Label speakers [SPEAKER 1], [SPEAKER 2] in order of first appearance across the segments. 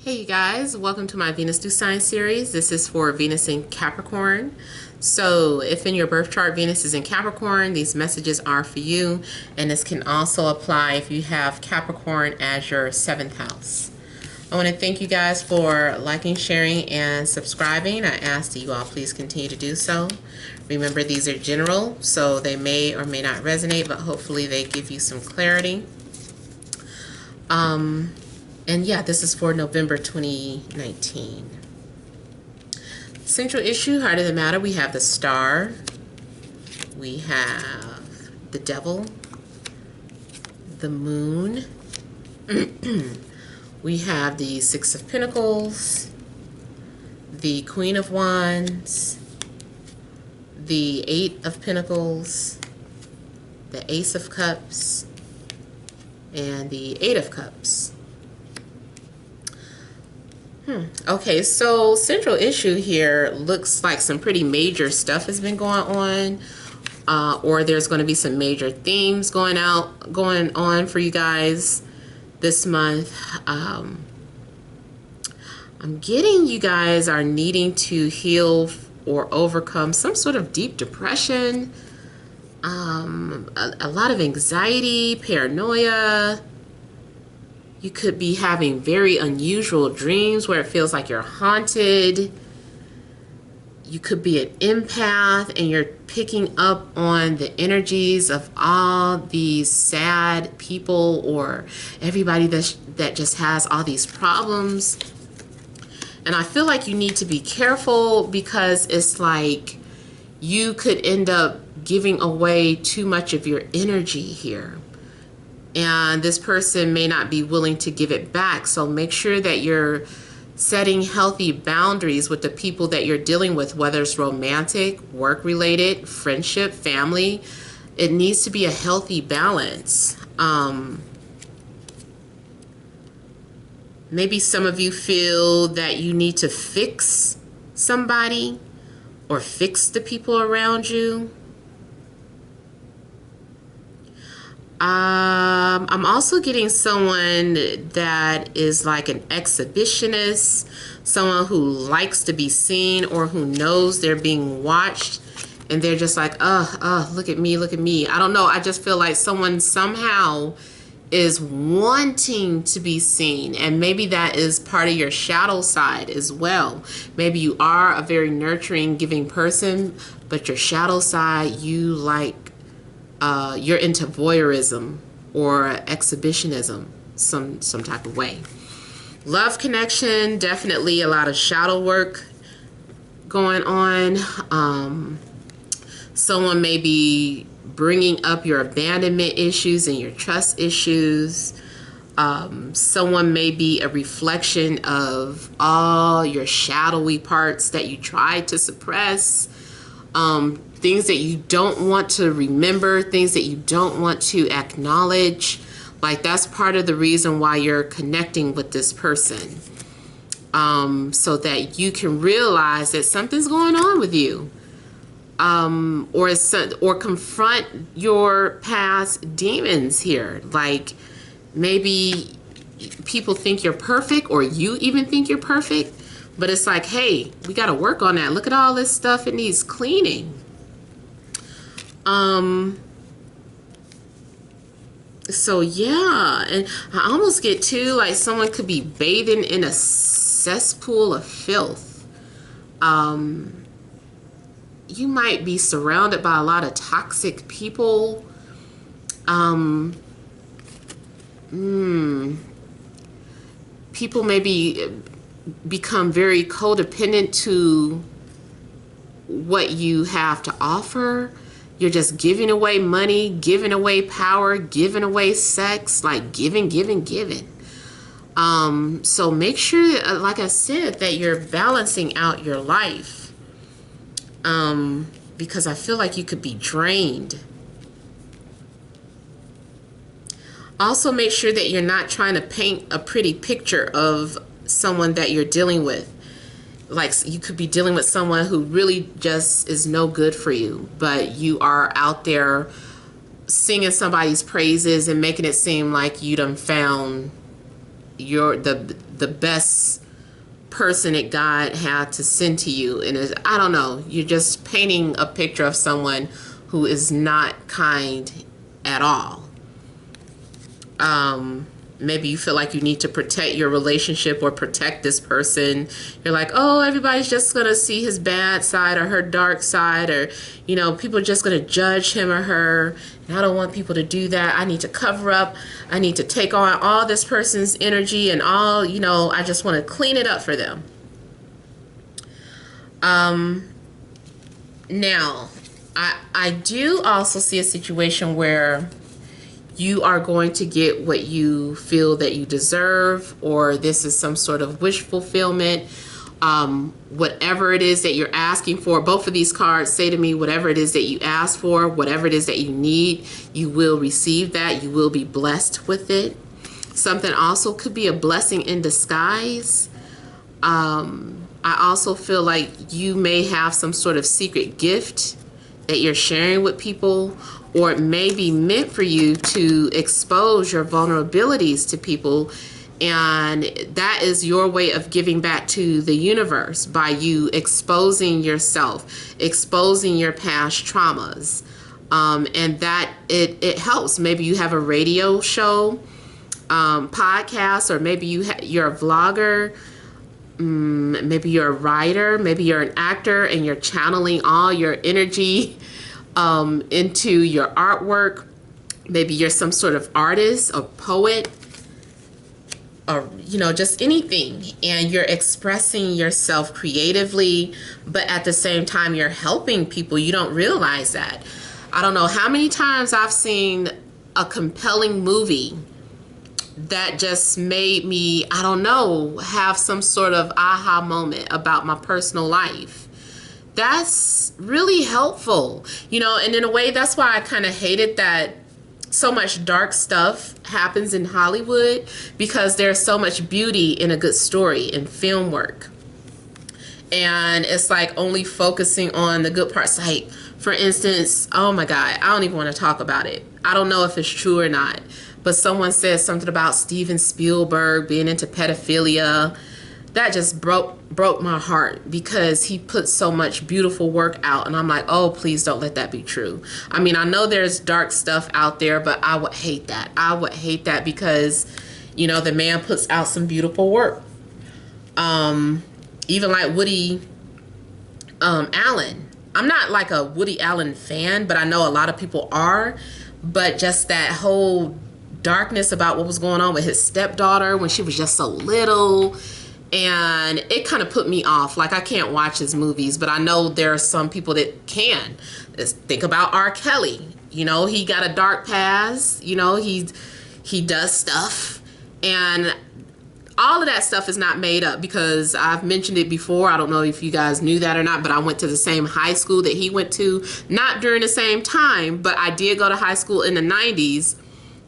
[SPEAKER 1] Hey you guys, welcome to my Venus New Sign series. This is for Venus in Capricorn. So if in your birth chart Venus is in Capricorn, these messages are for you, and this can also apply if you have Capricorn as your 7th house. I want to thank you guys for liking, sharing, and subscribing. I ask that you all please continue to do so. Remember, these are general, so they may or may not resonate, but hopefully they give you some clarity. And yeah, this is for November 2019. Central issue, heart of the matter, we have the Star. We have the Devil. The Moon. We have the Six of Pentacles. The Queen of Wands. The Eight of Pentacles. The Ace of Cups. And the Eight of Cups. Okay, so central issue here looks like some pretty major stuff has been going on, or there's going to be some major themes going on for you guys this month. I'm getting you guys are needing to heal or overcome some sort of deep depression, a lot of anxiety, paranoia. You could be having very unusual dreams where it feels like you're haunted. You could be an empath and you're picking up on the energies of all these sad people or everybody that just has all these problems. And I feel like you need to be careful because it's like you could end up giving away too much of your energy here. And this person may not be willing to give it back. So make sure that you're setting healthy boundaries with the people that you're dealing with, whether it's romantic, work-related, friendship, family. It needs to be a healthy balance. Maybe some of you feel that you need to fix somebody or fix the people around you. I'm also getting someone that is like an exhibitionist, someone who likes to be seen or who knows they're being watched, and they're just like, look at me, look at me. I don't know. I just feel like someone somehow is wanting to be seen, and maybe that is part of your shadow side as well. Maybe you are a very nurturing, giving person, but your shadow side, you like you're into voyeurism or exhibitionism, some type of way. Love connection, definitely a lot of shadow work going on. Someone may be bringing up your abandonment issues and your trust issues. Someone may be a reflection of all your shadowy parts that you tried to suppress. Things that you don't want to remember, things that you don't want to acknowledge. Like that's part of the reason why you're connecting with this person. So that you can realize that something's going on with you. Or confront your past demons here. Like maybe people think you're perfect, or you even think you're perfect. But it's like, hey, we got to work on that. Look at all this stuff it needs cleaning. So yeah, and I almost get too like someone could be bathing in a cesspool of filth. You might be surrounded by a lot of toxic people. People maybe become very codependent to what you have to offer. You're just giving away money, giving away power, giving away sex, like giving. So make sure, like I said, that you're balancing out your life. Because I feel like you could be drained. Also make sure that you're not trying to paint a pretty picture of someone that you're dealing with. Like you could be dealing with someone who really just is no good for you, but you are out there singing somebody's praises and making it seem like you done found the best person that God had to send to you. And I don't know, you're just painting a picture of someone who is not kind at all. Maybe you feel like you need to protect your relationship or protect this person. You're like, oh, everybody's just going to see his bad side or her dark side, or, you know, people are just going to judge him or her. And I don't want people to do that. I need to cover up. I need to take on all this person's energy and all, you know, I just want to clean it up for them. Now, I do also see a situation where you are going to get what you feel that you deserve, or this is some sort of wish fulfillment. Whatever it is that you're asking for, both of these cards say to me, whatever it is that you ask for, whatever it is that you need, you will receive that. You will be blessed with it. Something also could be a blessing in disguise. I also feel like you may have some sort of secret gift that you're sharing with people, or it may be meant for you to expose your vulnerabilities to people, and that is your way of giving back to the universe by you exposing yourself, exposing your past traumas, and that it helps. Maybe you have a radio show, podcast, or maybe you're a vlogger, maybe you're a writer, maybe you're an actor, and you're channeling all your energy into your artwork. Maybe you're some sort of artist or poet, or, you know, just anything, and you're expressing yourself creatively, but at the same time you're helping people. You don't realize that. I don't know how many times I've seen a compelling movie that just made me, I don't know, have some sort of aha moment about my personal life. That's really helpful, you know, and in a way, that's why I kind of hated that so much dark stuff happens in Hollywood, because there's so much beauty in a good story in film work. And it's like only focusing on the good parts. Like, for instance, oh my God, I don't even want to talk about it. I don't know if it's true or not, but someone said something about Steven Spielberg being into pedophilia. That just broke my heart, because he put so much beautiful work out, and I'm like, oh, please don't let that be true. I mean, I know there's dark stuff out there, but I would hate that. I would hate that, because, you know, the man puts out some beautiful work. Even like Woody Allen. I'm not like a Woody Allen fan, but I know a lot of people are. But just that whole darkness about what was going on with his stepdaughter when she was just so little, and it kind of put me off. Like, I can't watch his movies, but I know there are some people that can. Just think about R. Kelly. You know, he got a dark past. You know, he does stuff, and all of that stuff is not made up, because I've mentioned it before. I don't know if you guys knew that or not, but I went to the same high school that he went to. Not during the same time, but I did go to high school in the 90s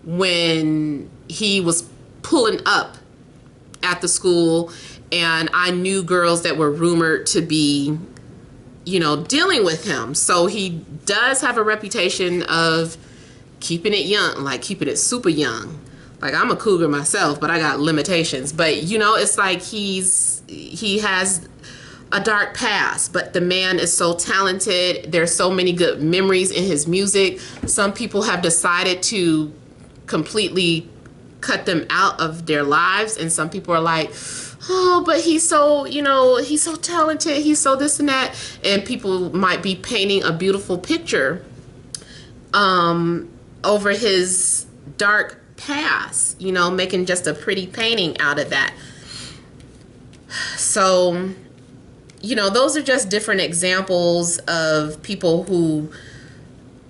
[SPEAKER 1] when he was pulling up at the school, and I knew girls that were rumored to be, you know, dealing with him. So he does have a reputation of keeping it young, like keeping it super young. Like, I'm a cougar myself, but I got limitations. But, you know, it's like he has a dark past, but the man is so talented. There's so many good memories in his music. Some people have decided to completely cut them out of their lives, and some people are like, oh, but he's so, you know, he's so talented, he's so this and that, and people might be painting a beautiful picture over his dark past, you know, making just a pretty painting out of that. So, you know, those are just different examples of people who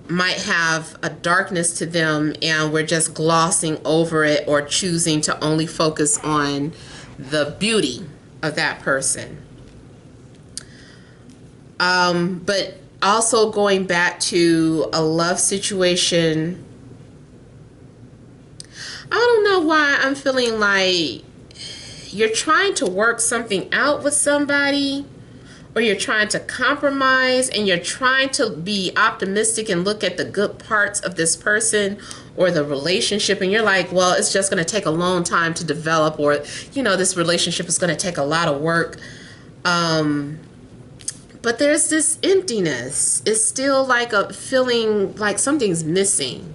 [SPEAKER 1] might have a darkness to them, and we're just glossing over it or choosing to only focus on the beauty of that person. But also going back to a love situation, I don't know why I'm feeling like you're trying to work something out with somebody, or you're trying to compromise, and you're trying to be optimistic and look at the good parts of this person, or the relationship, and you're like, well, it's just going to take a long time to develop, or, you know, this relationship is going to take a lot of work. But there's this emptiness. It's still like a feeling like something's missing.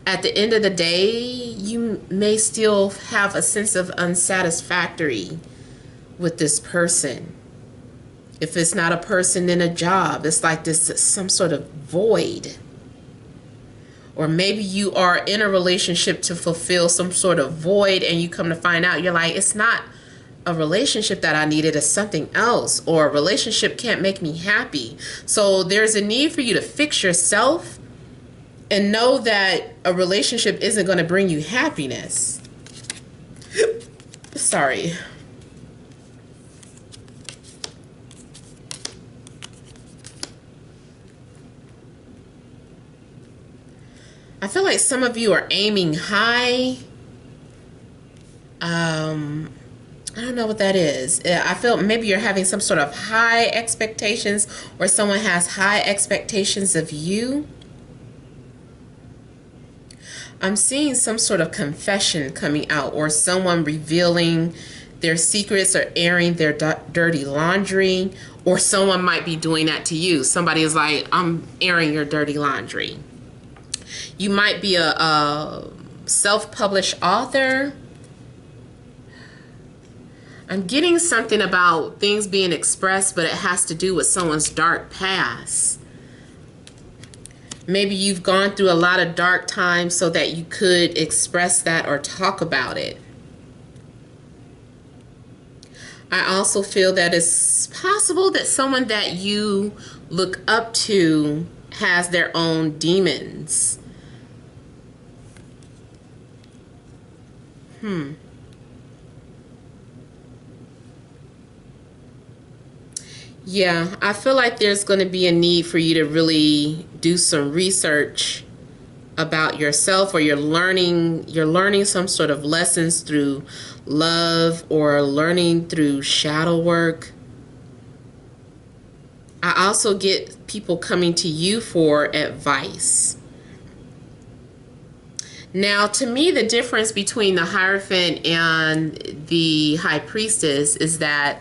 [SPEAKER 1] At the end of the day, you may still have a sense of unsatisfactory with this person. If it's not a person, then a job. It's like this, some sort of void. Or maybe you are in a relationship to fulfill some sort of void, and you come to find out, you're like, it's not a relationship that I needed, is something else, or a relationship can't make me happy. So there's a need for you to fix yourself and know that a relationship isn't going to bring you happiness. Sorry. I feel like some of you are aiming high. I don't know what that is. I feel maybe you're having some sort of high expectations, or someone has high expectations of you. I'm seeing some sort of confession coming out, or someone revealing their secrets or airing their dirty laundry, or someone might be doing that to you. Somebody is like, I'm airing your dirty laundry. You might be a self-published author. I'm getting something about things being expressed, but it has to do with someone's dark past. Maybe you've gone through a lot of dark times so that you could express that or talk about it. I also feel that it's possible that someone that you look up to has their own demons. Yeah, I feel like there's going to be a need for you to really do some research about yourself, or you're learning some sort of lessons through love, or learning through shadow work. I also get people coming to you for advice. Now, to me, the difference between the Hierophant and the High Priestess is that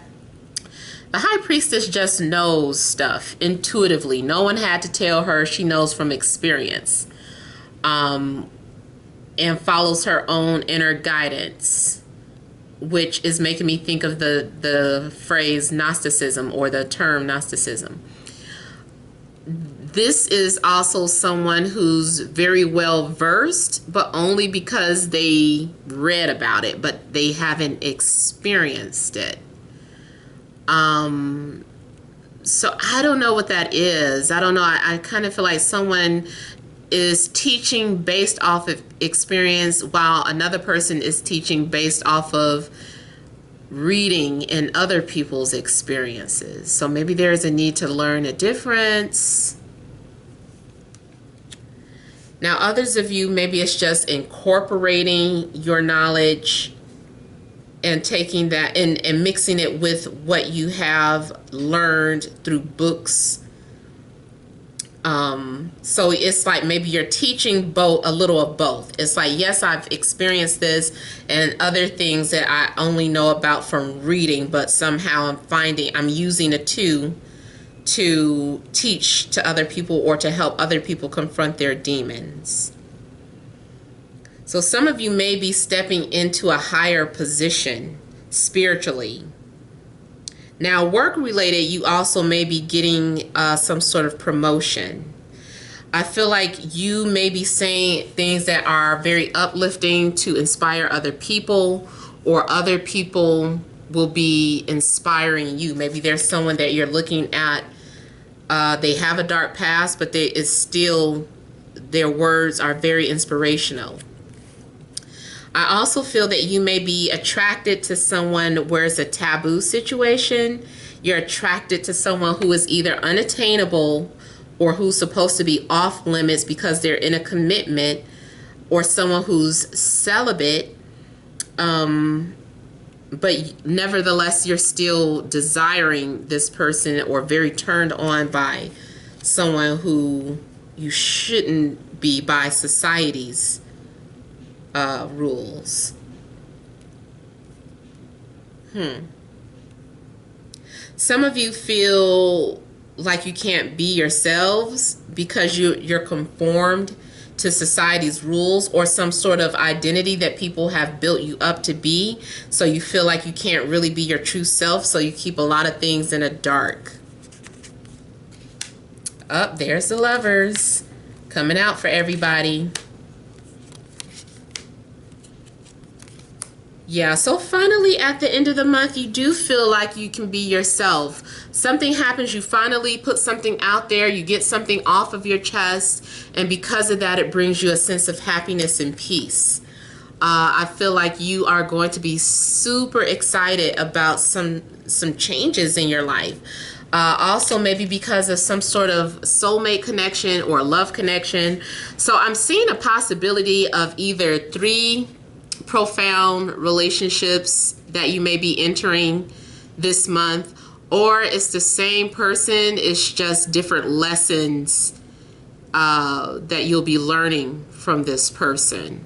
[SPEAKER 1] the High Priestess just knows stuff intuitively. No one had to tell her. She knows from experience, and follows her own inner guidance, which is making me think of the phrase Gnosticism, or the term Gnosticism. This is also someone who's very well versed, but only because they read about it, but they haven't experienced it. So I don't know what that is. I don't know. I kind of feel like someone is teaching based off of experience, while another person is teaching based off of reading and other people's experiences. So maybe there's a need to learn a difference. Now, others of you, maybe it's just incorporating your knowledge and taking that and mixing it with what you have learned through books. So it's like maybe you're teaching both, a little of both. It's like, yes, I've experienced this and other things that I only know about from reading, but somehow I'm using the two to teach to other people, or to help other people confront their demons. So some of you may be stepping into a higher position spiritually. Now, work related, you also may be getting some sort of promotion. I feel like you may be saying things that are very uplifting to inspire other people, or other people will be inspiring you. Maybe there's someone that you're looking at. They have a dark past, but their words are very inspirational. I also feel that you may be attracted to someone where it's a taboo situation. You're attracted to someone who is either unattainable, or who's supposed to be off limits because they're in a commitment, or someone who's celibate, but nevertheless you're still desiring this person, or very turned on by someone who you shouldn't be by society's rules. Some of you feel like you can't be yourselves because you're conformed to society's rules or some sort of identity that people have built you up to be. So you feel like you can't really be your true self, so you keep a lot of things in the dark. Up there's the Lovers coming out for everybody. Yeah, so finally at the end of the month, you do feel like you can be yourself. Something happens, you finally put something out there, you get something off of your chest, and because of that, it brings you a sense of happiness and peace. I feel like you are going to be super excited about some changes in your life. Also maybe because of some sort of soulmate connection or love connection. So I'm seeing a possibility of either 3 profound relationships that you may be entering this month, or it's the same person, it's just different lessons that you'll be learning from this person.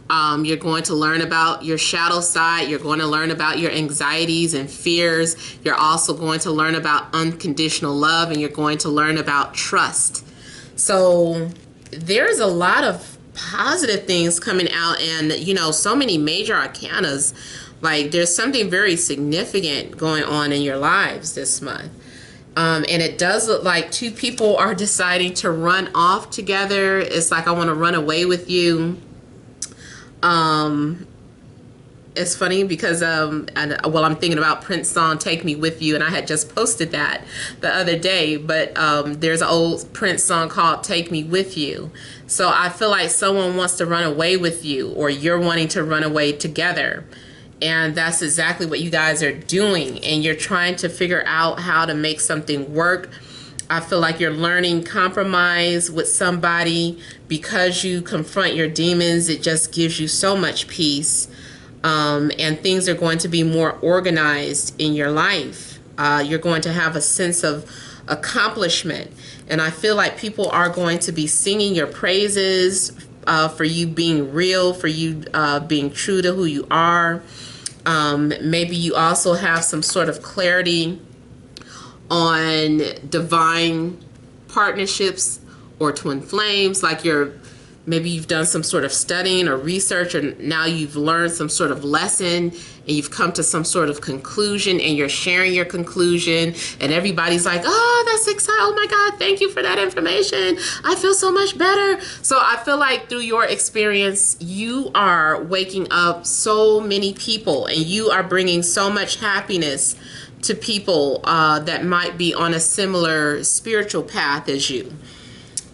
[SPEAKER 1] You're going to learn about your shadow side. You're going to learn about your anxieties and fears. You're also going to learn about unconditional love, and you're going to learn about trust. So there's a lot of positive things coming out, and you know, so many major arcanas. Like there's something very significant going on in your lives this month. And it does look like 2 people are deciding to run off together. It's like, I want to run away with you. It's funny because I'm thinking about Prince's song "Take Me With You," and I had just posted that the other day. But there's an old Prince song called "Take Me With You." So I feel like someone wants to run away with you, or you're wanting to run away together, and that's exactly what you guys are doing. And you're trying to figure out how to make something work. I feel like you're learning compromise with somebody because you confront your demons. It just gives you so much peace. And things are going to be more organized in your life. You're going to have a sense of accomplishment. And I feel like people are going to be singing your praises for you being real, for you being true to who you are. Maybe you also have some sort of clarity on divine partnerships or twin flames, like maybe you've done some sort of studying or research, and now you've learned some sort of lesson, and you've come to some sort of conclusion, and you're sharing your conclusion, and everybody's like, oh, that's exciting. Oh my God, thank you for that information. I feel so much better. So I feel like through your experience, you are waking up so many people, and you are bringing so much happiness to people that might be on a similar spiritual path as you.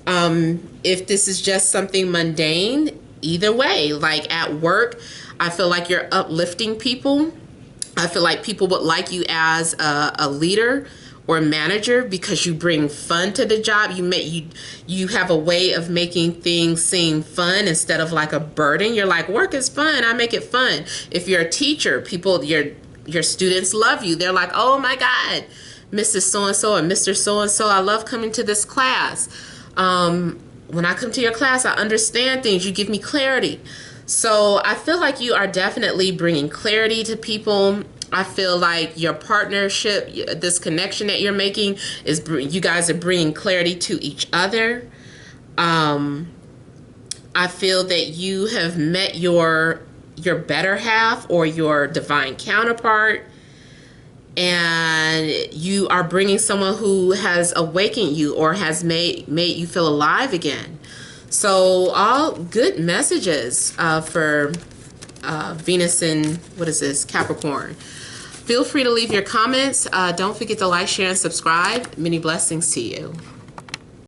[SPEAKER 1] If this is just something mundane, either way, like at work, I feel like you're uplifting people. I feel like people would like you as a leader or manager because you bring fun to the job. You have a way of making things seem fun instead of like a burden. You're like, work is fun, I make it fun. If you're a teacher, your students love you. They're like, oh my God, Mrs. So-and-so or Mr. So-and-so, I love coming to this class. When I come to your class, I understand things. You give me clarity. So I feel like you are definitely bringing clarity to people. I feel like your partnership, this connection that you're making, you guys are bringing clarity to each other. I feel that you have met your better half or your divine counterpart, and you are bringing someone who has awakened you or has made you feel alive again. So all good messages for Venus and Capricorn. Feel free to leave your comments. Don't forget to like, share, and subscribe. Many blessings to you.